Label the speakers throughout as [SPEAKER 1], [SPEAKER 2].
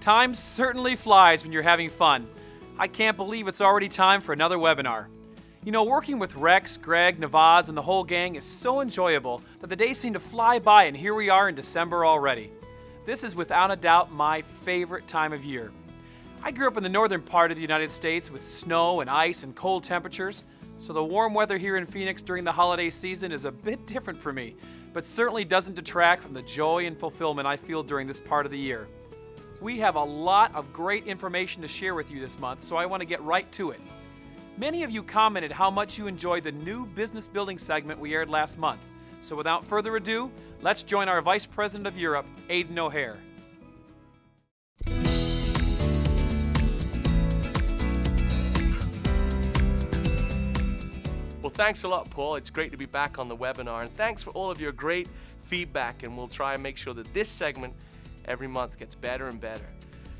[SPEAKER 1] Time certainly flies when you're having fun. I can't believe it's already time for another webinar. You know, working with Rex, Greg, Navaz, and the whole gang is so enjoyable that the days seem to fly by, and here we are in December already. This is without a doubt my favorite time of year. I grew up in the northern part of the United States with snow and ice and cold temperatures, so the warm weather here in Phoenix during the holiday season is a bit different for me, but certainly doesn't detract from the joy and fulfillment I feel during this part of the year. We have a lot of great information to share with you this month, so I want to get right to it. Many of you commented how much you enjoyed the new business building segment we aired last month. So without further ado, let's join our Vice President of Europe, Aidan O'Hare.
[SPEAKER 2] Well, thanks a lot, Paul. It's great to be back on the webinar, and thanks for all of your great feedback, and we'll try and make sure that this segment every month gets better and better.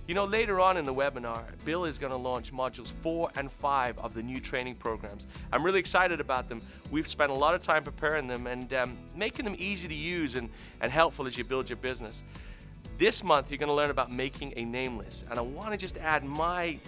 [SPEAKER 2] You know, later on in the webinar, Bill is going to launch modules 4 and 5 of the new training programs. I'm really excited about them. We've spent a lot of time preparing them and making them easy to use and helpful as you build your business. This month, you're going to learn about making a name list, and I want to just add my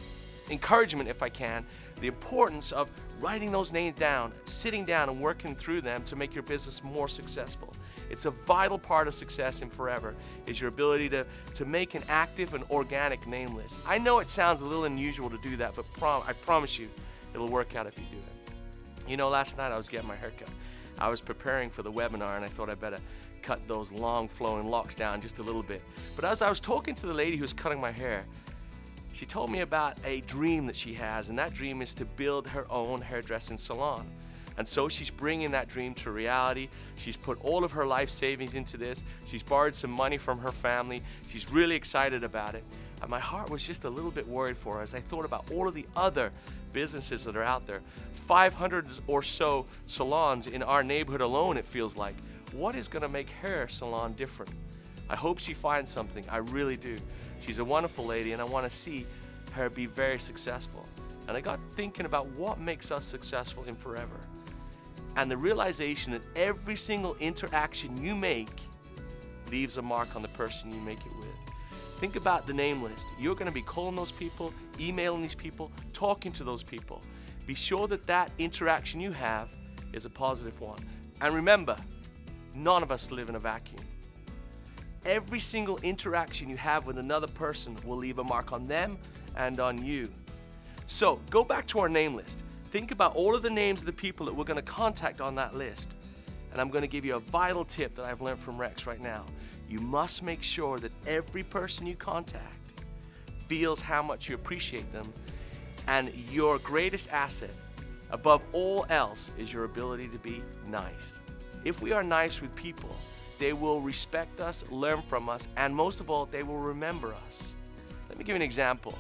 [SPEAKER 2] encouragement, if I can, the importance of writing those names down, sitting down and working through them to make your business more successful. It's a vital part of success in Forever, is your ability to make an active and organic name list. I know it sounds a little unusual to do that, but I promise you it'll work out if you do it. You know, last night I was getting my hair cut. I was preparing for the webinar and I thought I'd better cut those long flowing locks down just a little bit. But as I was talking to the lady who was cutting my hair, she told me about a dream that she has, and that dream is to build her own hairdressing salon. And so she's bringing that dream to reality. She's put all of her life savings into this. She's borrowed some money from her family. She's really excited about it. And my heart was just a little bit worried for her as I thought about all of the other businesses that are out there. 500 or so salons in our neighborhood alone, it feels like. What is going to make her salon different? I hope she finds something. I really do. She's a wonderful lady, and I want to see her be very successful. And I got thinking about what makes us successful in Forever. And the realization that every single interaction you make leaves a mark on the person you make it with. Think about the name list. You're going to be calling those people, emailing these people, talking to those people. Be sure that that interaction you have is a positive one. And remember, none of us live in a vacuum. Every single interaction you have with another person will leave a mark on them and on you. So go back to our name list. Think about all of the names of the people that we're going to contact on that list. And I'm going to give you a vital tip that I've learned from Rex right now. You must make sure that every person you contact feels how much you appreciate them. And your greatest asset, above all else, is your ability to be nice. If we are nice with people, they will respect us, learn from us, and most of all, they will remember us. Let me give you an example.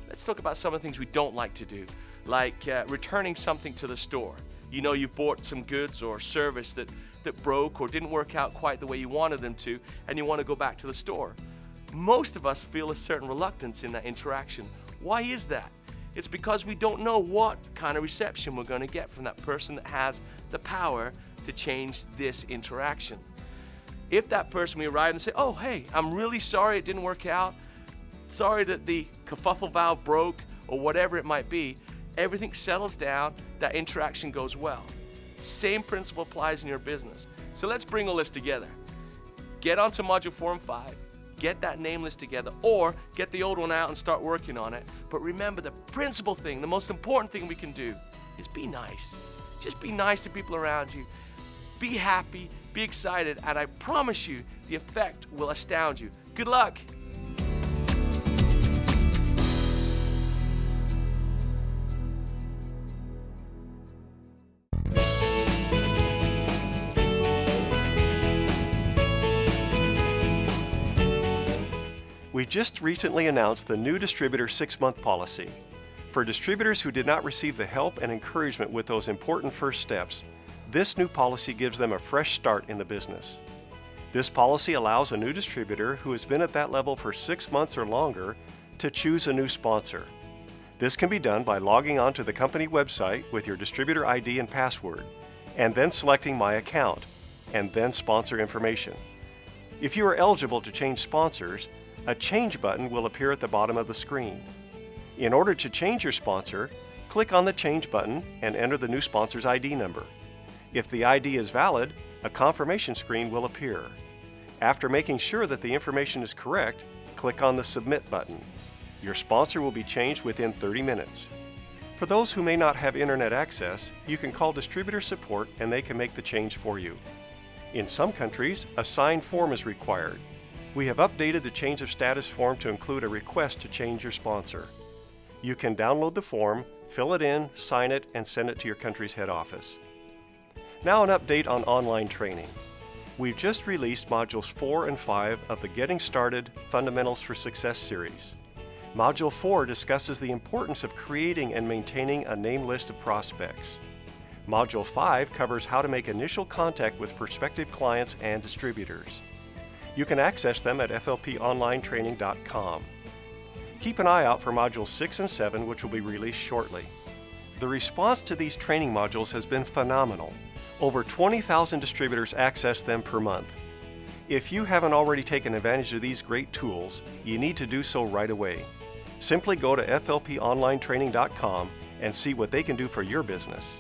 [SPEAKER 2] Let's talk about some of the things we don't like to do, like returning something to the store. You know, you've bought some goods or service that broke or didn't work out quite the way you wanted them to, and you want to go back to the store. Most of us feel a certain reluctance in that interaction. Why is that? It's because we don't know what kind of reception we're going to get from that person that has the power to change this interaction. If that person, we arrive and say, oh, hey, I'm really sorry it didn't work out, sorry that the kerfuffle valve broke, or whatever it might be, everything settles down, that interaction goes well. Same principle applies in your business. So let's bring all this together. Get onto module 4 and 5, get that name list together, or get the old one out and start working on it. But remember, the principal thing, the most important thing we can do is be nice. Just be nice to people around you. Be happy, be excited, and I promise you, the effect will astound you. Good luck.
[SPEAKER 3] We just recently announced the new distributor 6-month policy. For distributors who did not receive the help and encouragement with those important first steps, this new policy gives them a fresh start in the business. This policy allows a new distributor who has been at that level for 6 months or longer to choose a new sponsor. This can be done by logging on to the company website with your distributor ID and password, and then selecting My Account, and then Sponsor Information. If you are eligible to change sponsors, a Change button will appear at the bottom of the screen. In order to change your sponsor, click on the Change button and enter the new sponsor's ID number. If the ID is valid, a confirmation screen will appear. After making sure that the information is correct, click on the Submit button. Your sponsor will be changed within 30 minutes. For those who may not have internet access, you can call distributor support and they can make the change for you. In some countries, a signed form is required. We have updated the change of status form to include a request to change your sponsor. You can download the form, fill it in, sign it, and send it to your country's head office. Now an update on online training. We've just released Modules 4 and 5 of the Getting Started Fundamentals for Success series. Module 4 discusses the importance of creating and maintaining a name list of prospects. Module 5 covers how to make initial contact with prospective clients and distributors. You can access them at flponlinetraining.com. Keep an eye out for Modules 6 and 7, which will be released shortly. The response to these training modules has been phenomenal. Over 20,000 distributors access them per month. If you haven't already taken advantage of these great tools, you need to do so right away. Simply go to flponlinetraining.com and see what they can do for your business.